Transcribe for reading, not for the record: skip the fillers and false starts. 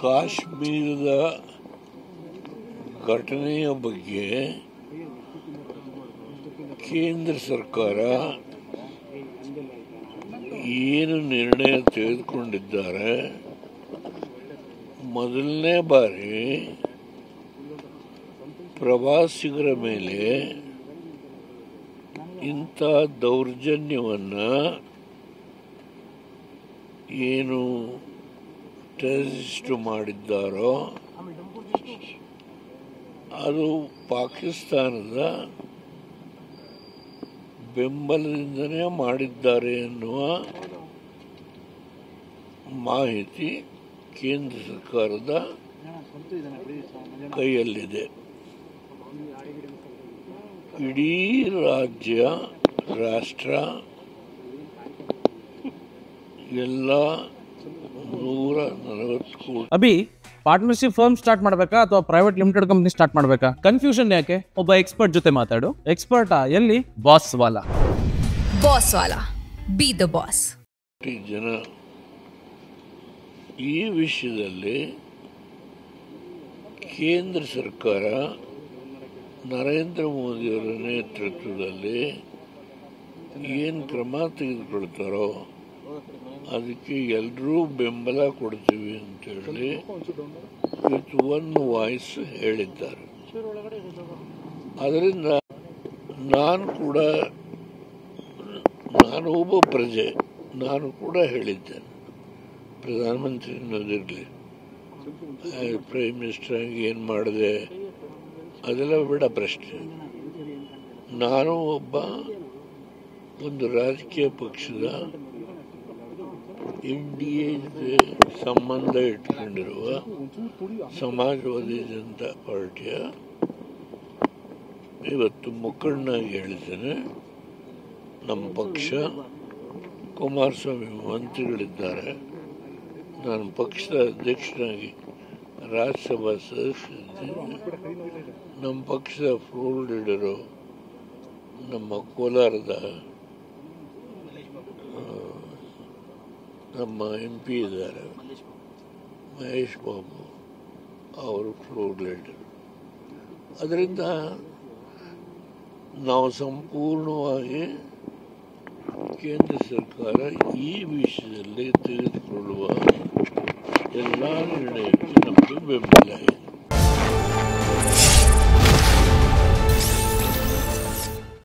ಕಾಶ್ಮೀರದ ಘಟನೆಯ ಬಗ್ಗೆ ಕೇಂದ್ರ ಸರ್ಕಾರ ಏನು ನಿರ್ಣಯ ತೆಗೆದುಕೊಂಡಿದ್ದಾರೆ, ಮೊದಲನೇ ಬಾರಿ ಪ್ರವಾಸಿಗರ ಮೇಲೆ ಇಂಥ ದೌರ್ಜನ್ಯವನ್ನು ಏನು ಟೆರರಿಸ್ಟ್ ಮಾಡಿದ್ದಾರೋ ಅದು ಪಾಕಿಸ್ತಾನದ ಬೆಂಬಲದಿಂದನೇ ಮಾಡಿದ್ದಾರೆ ಎನ್ನುವ ಮಾಹಿತಿ ಕೇಂದ್ರ ಸರ್ಕಾರದ ಕೈಯಲ್ಲಿದೆ. ಇಡೀ ರಾಷ್ಟ್ರ ಎಲ್ಲ 140 ಕೋಟಿ. ಅಭಿ ಪಾರ್ಟ್ನರ್ಶಿಪ್ ಫರ್ಮ್ ಸ್ಟಾರ್ಟ್ ಮಾಡಬೇಕಾ ಅಥವಾ ಪ್ರೈವೇಟ್ ಲಿಮಿಟೆಡ್ ಕಂಪನಿ ಸ್ಟಾರ್ಟ್ ಮಾಡಬೇಕಾ? ಕನ್ಫ್ಯೂಷನ್ ಯಾಕೆ? ಒಬ್ಬ ಎಕ್ಸ್ಪರ್ಟ್ ಜೊತೆ ಮಾತಾಡು. ಎಕ್ಸ್ಪರ್ಟಾ? ಎಲ್ಲಿ? Boss Vala. B the boss. ಜನ ಈ ವಿಷಯದಲ್ಲಿ ಕೇಂದ್ರ ಸರ್ಕಾರ ನರೇಂದ್ರ ಮೋದಿಯವರ ನೇತೃತ್ವದಲ್ಲಿ ಏನು ಕ್ರಮ ತೆಗೆದುಕೊಳ್ತಾರೋ ಅದಕ್ಕೆ ಎಲ್ಲರೂ ಬೆಂಬಲ ಕೊಡ್ತೀವಿ ಅಂತೇಳಿ ವಿತ್ ಒನ್ ವಾಯ್ಸ್ ಹೇಳಿದ್ದಾರೆ. ಅದರಿಂದ ನಾನು ಒಬ್ಬ ಪ್ರಜೆ, ನಾನು ಕೂಡ ಹೇಳಿದ್ದೇನೆ, ಪ್ರಧಾನಮಂತ್ರಿ ಅನ್ನೋದಿರಲಿ, ಪ್ರೈಮ್ ಮಿನಿಸ್ಟರ್ ಆಗಿ ಏನು ಮಾಡಿದೆ ಅದೆಲ್ಲ ಬಿಡ ಪ್ರಶ್ನೆ. ನಾನು ಒಂದು ರಾಜಕೀಯ ಪಕ್ಷದ NDA ಸಂಬಂಧ ಇಟ್ಕೊಂಡಿರುವ ಸಮಾಜವಾದಿ ಜನತಾ ಪಾರ್ಟಿಯ ಇವತ್ತು ಮುಖಂಡನಾಗಿ ಹೇಳಿದ್ದೇನೆ. ನಮ್ಮ ಪಕ್ಷ, ಕುಮಾರಸ್ವಾಮಿ ಮಂತ್ರಿಗಳಿದ್ದಾರೆ, ನಾನು ಪಕ್ಷದ ಅಧ್ಯಕ್ಷನಾಗಿ ರಾಜ್ಯಸಭಾ ಸದಸ್ಯರಿದ್ದೇನೆ. ನಮ್ಮ ಪಕ್ಷದ ಫ್ಲೋರ್ ಲೀಡರು ನಮ್ಮ ಕೋಲಾರದ ನಮ್ಮ MP ಇದ್ದಾರೆ, ಮಹೇಶ್ ಬಾಬು, ಅವರು ಫ್ಲೋರ್ ಲೀಡರ್. ಅದರಿಂದ ನಾವು ಸಂಪೂರ್ಣವಾಗಿ ಕೇಂದ್ರ ಸರ್ಕಾರ ಈ ವಿಷಯದಲ್ಲಿ ತೆಗೆದುಕೊಳ್ಳುವ ಎಲ್ಲ ನಿರ್ಣಯಕ್ಕೆ ನಮಗೆ ಬೆಂಬಲ ಇದೆ.